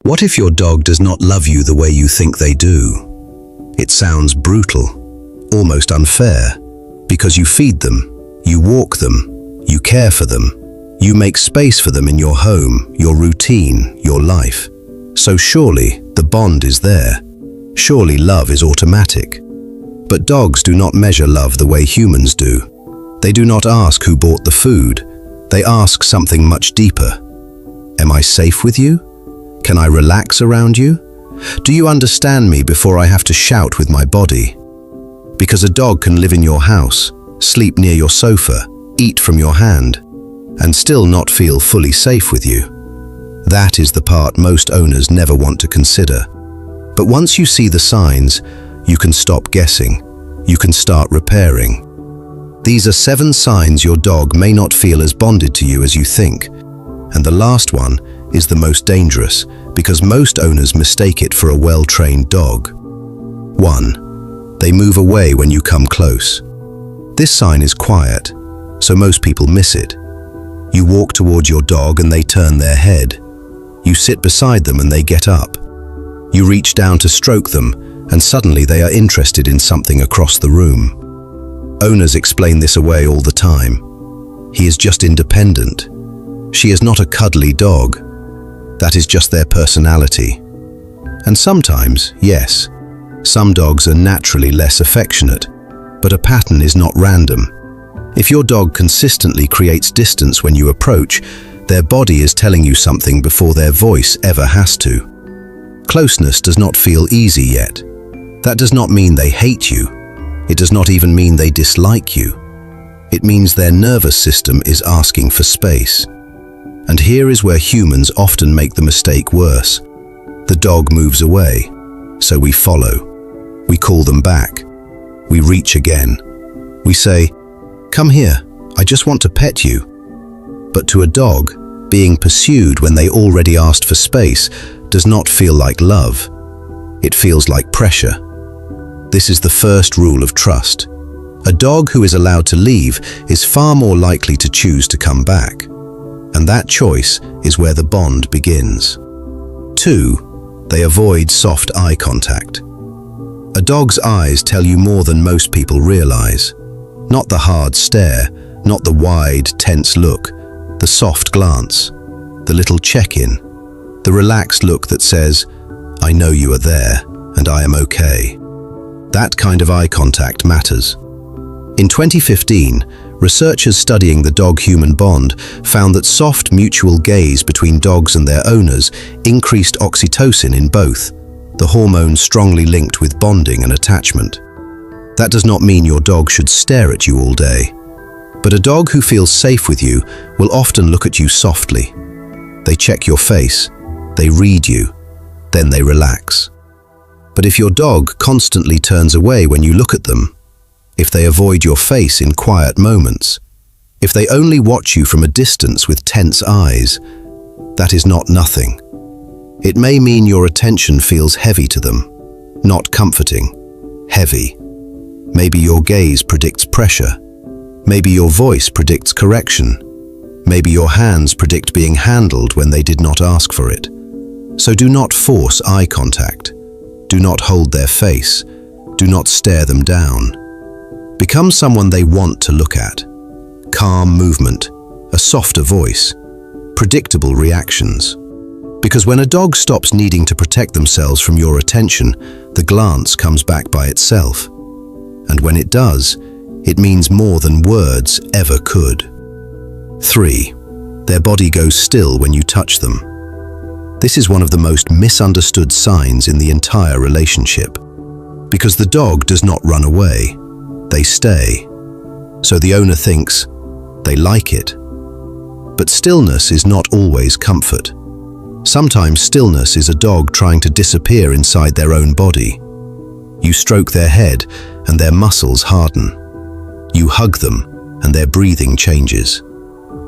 What if your dog does not love you the way you think they do? It sounds brutal, almost unfair, because you feed them, you walk them, you care for them, you make space for them in your home, your routine, your life. So surely the bond is there. Surely love is automatic. But dogs do not measure love the way humans do. They do not ask who bought the food. They ask something much deeper. Am I safe with you? Can I relax around you? Do you understand me before I have to shout with my body? Because a dog can live in your house, sleep near your sofa, eat from your hand, and still not feel fully safe with you. That is the part most owners never want to consider. But once you see the signs, you can stop guessing. You can start repairing. These are 7 signs your dog may not feel as bonded to you as you think. And the last one is the most dangerous because most owners mistake it for a well-trained dog. 1. They move away when you come close. This sign is quiet, so most people miss it. You walk towards your dog and they turn their head. You sit beside them and they get up. You reach down to stroke them and suddenly they are interested in something across the room. Owners explain this away all the time. He is just independent. She is not a cuddly dog. That is just their personality. And sometimes, yes, some dogs are naturally less affectionate, but a pattern is not random. If your dog consistently creates distance when you approach, their body is telling you something before their voice ever has to. Closeness does not feel easy yet. That does not mean they hate you. It does not even mean they dislike you. It means their nervous system is asking for space. And here is where humans often make the mistake worse. The dog moves away, so we follow. We call them back. We reach again. We say, "Come here, I just want to pet you." But to a dog, being pursued when they already asked for space does not feel like love. It feels like pressure. This is the first rule of trust. A dog who is allowed to leave is far more likely to choose to come back. And that choice is where the bond begins. 2. They avoid soft eye contact. A dog's eyes tell you more than most people realize. Not the hard stare, not the wide, tense look, the soft glance, the little check-in, the relaxed look that says, "I know you are there, and I am okay." That kind of eye contact matters. In 2015, researchers studying the dog-human bond found that soft mutual gaze between dogs and their owners increased oxytocin in both, the hormone strongly linked with bonding and attachment. That does not mean your dog should stare at you all day, but a dog who feels safe with you will often look at you softly. They check your face, they read you, then they relax. But if your dog constantly turns away when you look at them, if they avoid your face in quiet moments, if they only watch you from a distance with tense eyes, that is not nothing. It may mean your attention feels heavy to them, not comforting, heavy. Maybe your gaze predicts pressure. Maybe your voice predicts correction. Maybe your hands predict being handled when they did not ask for it. So do not force eye contact. Do not hold their face. Do not stare them down. Become someone they want to look at. Calm movement, a softer voice, predictable reactions. Because when a dog stops needing to protect themselves from your attention, the glance comes back by itself. And when it does, it means more than words ever could. 3. Their body goes still when you touch them. This is one of the most misunderstood signs in the entire relationship. Because the dog does not run away. They stay. So the owner thinks, they like it. But stillness is not always comfort. Sometimes stillness is a dog trying to disappear inside their own body. You stroke their head and their muscles harden. You hug them and their breathing changes.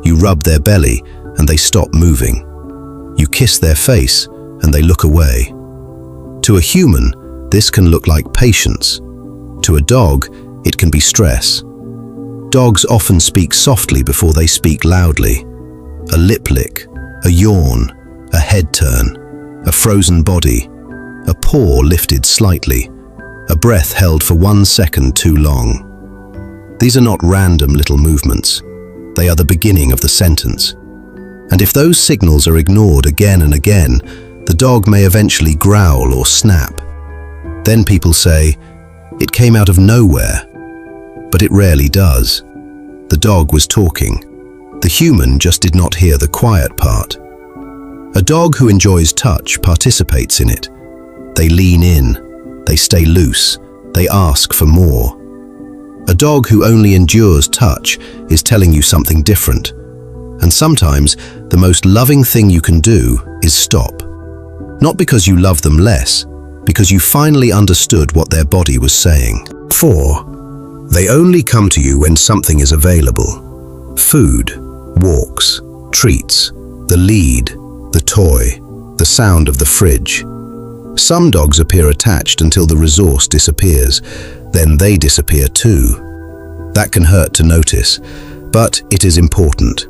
You rub their belly and they stop moving. You kiss their face and they look away. To a human, this can look like patience. To a dog, it can be stress. Dogs often speak softly before they speak loudly. A lip lick, a yawn, a head turn, a frozen body, a paw lifted slightly, a breath held for 1 second too long. These are not random little movements. They are the beginning of the sentence. And if those signals are ignored again and again, the dog may eventually growl or snap. Then people say, "It came out of nowhere." But it rarely does. The dog was talking. The human just did not hear the quiet part. A dog who enjoys touch participates in it. They lean in, they stay loose, they ask for more. A dog who only endures touch is telling you something different. And sometimes, the most loving thing you can do is stop. Not because you love them less, because you finally understood what their body was saying. 4. They only come to you when something is available. Food, walks, treats, the lead, the toy, the sound of the fridge. Some dogs appear attached until the resource disappears. Then they disappear too. That can hurt to notice, but it is important.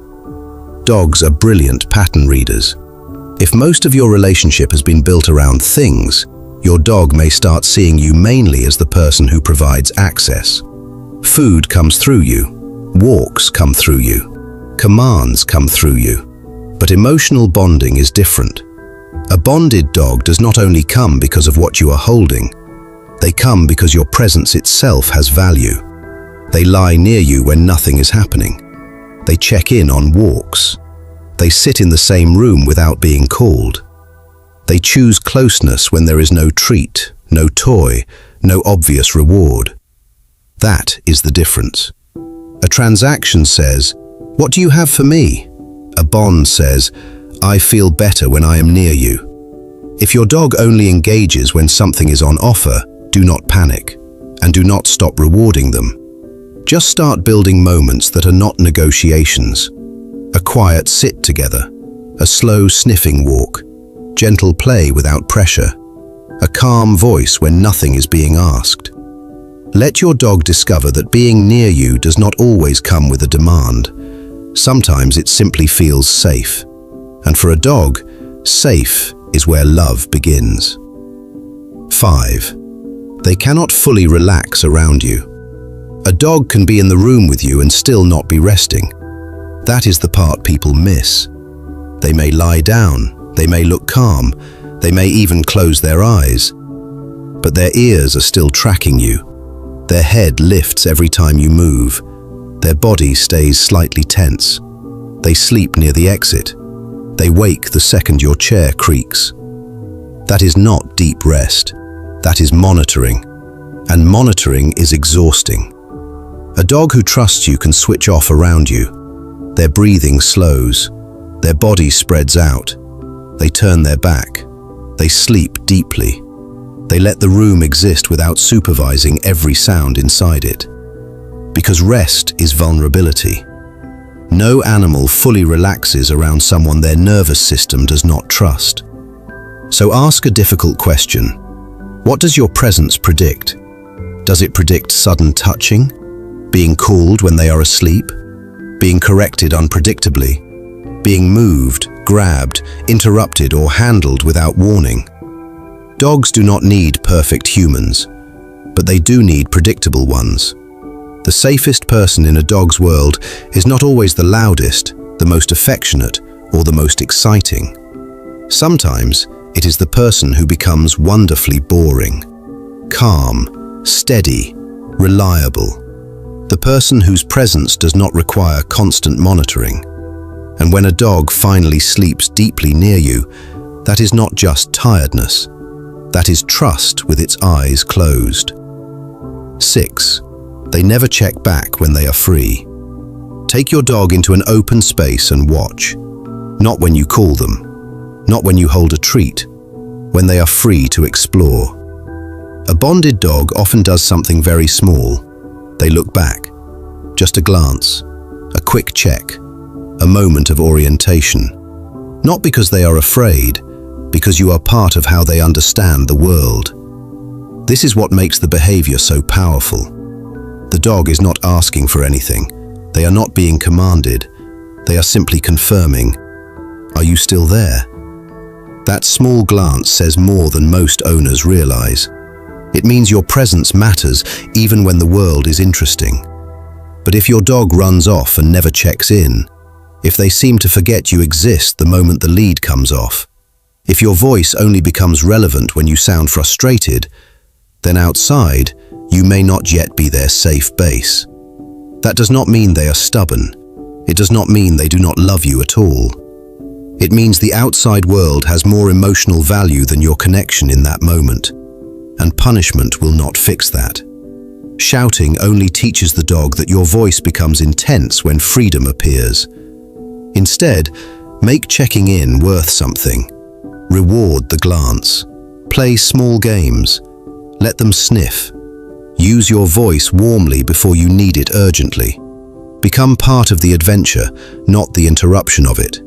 Dogs are brilliant pattern readers. If most of your relationship has been built around things, your dog may start seeing you mainly as the person who provides access. Food comes through you, walks come through you, commands come through you. But emotional bonding is different. A bonded dog does not only come because of what you are holding, they come because your presence itself has value. They lie near you when nothing is happening. They check in on walks. They sit in the same room without being called. They choose closeness when there is no treat, no toy, no obvious reward. That is the difference. A transaction says, "What do you have for me?" A bond says, "I feel better when I am near you." If your dog only engages when something is on offer, do not panic, and do not stop rewarding them. Just start building moments that are not negotiations. A quiet sit together, a slow sniffing walk, gentle play without pressure, a calm voice when nothing is being asked. Let your dog discover that being near you does not always come with a demand. Sometimes it simply feels safe. And for a dog, safe is where love begins. 5. They cannot fully relax around you. A dog can be in the room with you and still not be resting. That is the part people miss. They may lie down, they may look calm, they may even close their eyes. But their ears are still tracking you. Their head lifts every time you move. Their body stays slightly tense. They sleep near the exit. They wake the second your chair creaks. That is not deep rest. That is monitoring. And monitoring is exhausting. A dog who trusts you can switch off around you. Their breathing slows. Their body spreads out. They turn their back. They sleep deeply. They let the room exist without supervising every sound inside it. Because rest is vulnerability. No animal fully relaxes around someone their nervous system does not trust. So ask a difficult question. What does your presence predict? Does it predict sudden touching? Being called when they are asleep? Being corrected unpredictably? Being moved, grabbed, interrupted, or handled without warning? Dogs do not need perfect humans, but they do need predictable ones. The safest person in a dog's world is not always the loudest, the most affectionate, or the most exciting. Sometimes it is the person who becomes wonderfully boring, calm, steady, reliable. The person whose presence does not require constant monitoring. And when a dog finally sleeps deeply near you, that is not just tiredness. That is trust with its eyes closed. 6. They never check back when they are free. Take your dog into an open space and watch. Not when you call them. Not when you hold a treat. When they are free to explore. A bonded dog often does something very small. They look back. Just a glance. A quick check. A moment of orientation. Not because they are afraid, because you are part of how they understand the world. This is what makes the behavior so powerful. The dog is not asking for anything. They are not being commanded. They are simply confirming, "Are you still there?" That small glance says more than most owners realize. It means your presence matters even when the world is interesting. But if your dog runs off and never checks in, if they seem to forget you exist the moment the lead comes off, if your voice only becomes relevant when you sound frustrated, then outside, you may not yet be their safe base. That does not mean they are stubborn. It does not mean they do not love you at all. It means the outside world has more emotional value than your connection in that moment, and punishment will not fix that. Shouting only teaches the dog that your voice becomes intense when freedom appears. Instead, make checking in worth something. Reward the glance. Play small games. Let them sniff. Use your voice warmly before you need it urgently. Become part of the adventure, not the interruption of it.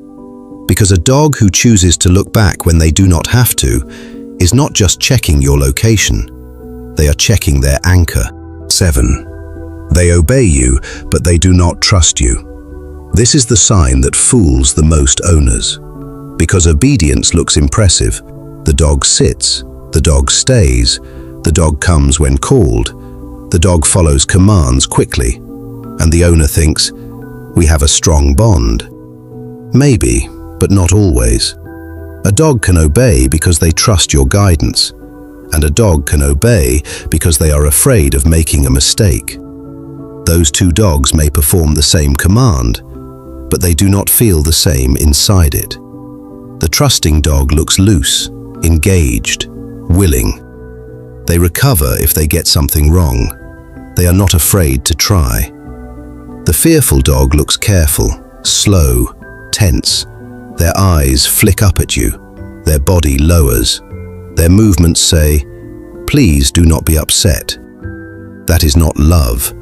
Because a dog who chooses to look back when they do not have to is not just checking your location. They are checking their anchor. 7. They obey you, but they do not trust you. This is the sign that fools the most owners. Because obedience looks impressive, the dog sits, the dog stays, the dog comes when called, the dog follows commands quickly, and the owner thinks, we have a strong bond. Maybe, but not always. A dog can obey because they trust your guidance, and a dog can obey because they are afraid of making a mistake. Those two dogs may perform the same command, but they do not feel the same inside it. The trusting dog looks loose, engaged, willing. They recover if they get something wrong. They are not afraid to try. The fearful dog looks careful, slow, tense. Their eyes flick up at you. Their body lowers. Their movements say, please do not be upset. That is not love.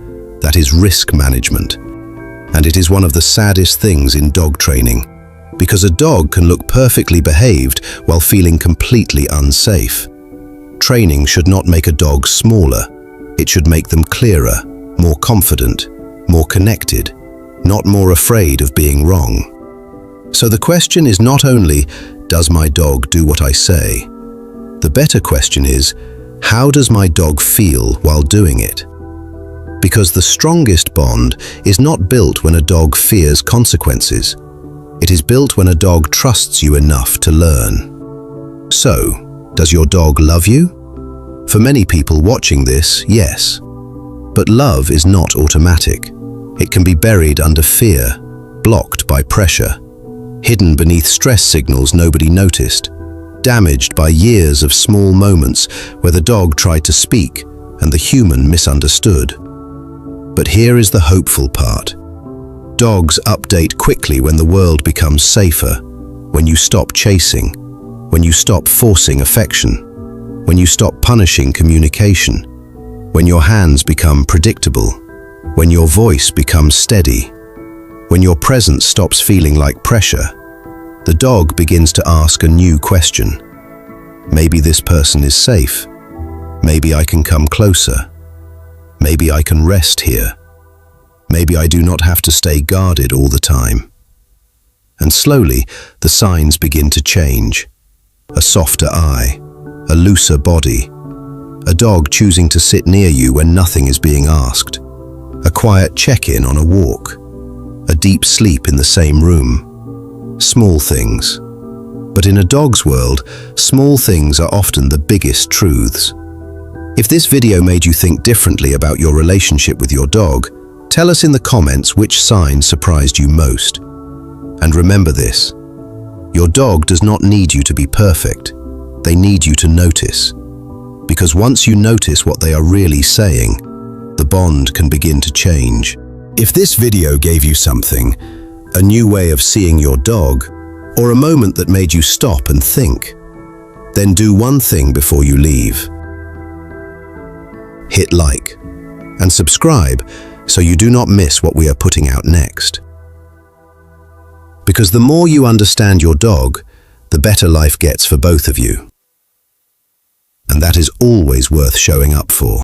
That is risk management. And it is one of the saddest things in dog training, because a dog can look perfectly behaved while feeling completely unsafe. Training should not make a dog smaller. It should make them clearer, more confident, more connected, not more afraid of being wrong. So the question is not only, does my dog do what I say? The better question is, how does my dog feel while doing it? Because the strongest bond is not built when a dog fears consequences. It is built when a dog trusts you enough to learn. So, does your dog love you? For many people watching this, yes. But love is not automatic. It can be buried under fear, blocked by pressure, hidden beneath stress signals nobody noticed, damaged by years of small moments where the dog tried to speak and the human misunderstood. But here is the hopeful part. Dogs update quickly when the world becomes safer, when you stop chasing, when you stop forcing affection, when you stop punishing communication, when your hands become predictable, when your voice becomes steady, when your presence stops feeling like pressure. The dog begins to ask a new question. Maybe this person is safe. Maybe I can come closer. Maybe I can rest here. Maybe I do not have to stay guarded all the time. And slowly, the signs begin to change. A softer eye, a looser body, a dog choosing to sit near you when nothing is being asked, a quiet check-in on a walk, a deep sleep in the same room. Small things. But in a dog's world, small things are often the biggest truths. If this video made you think differently about your relationship with your dog, tell us in the comments which sign surprised you most. And remember this, your dog does not need you to be perfect. They need you to notice. Because once you notice what they are really saying, the bond can begin to change. If this video gave you something, a new way of seeing your dog, or a moment that made you stop and think, then do one thing before you leave. Hit like and subscribe so you do not miss what we are putting out next. Because the more you understand your dog, the better life gets for both of you. And that is always worth showing up for.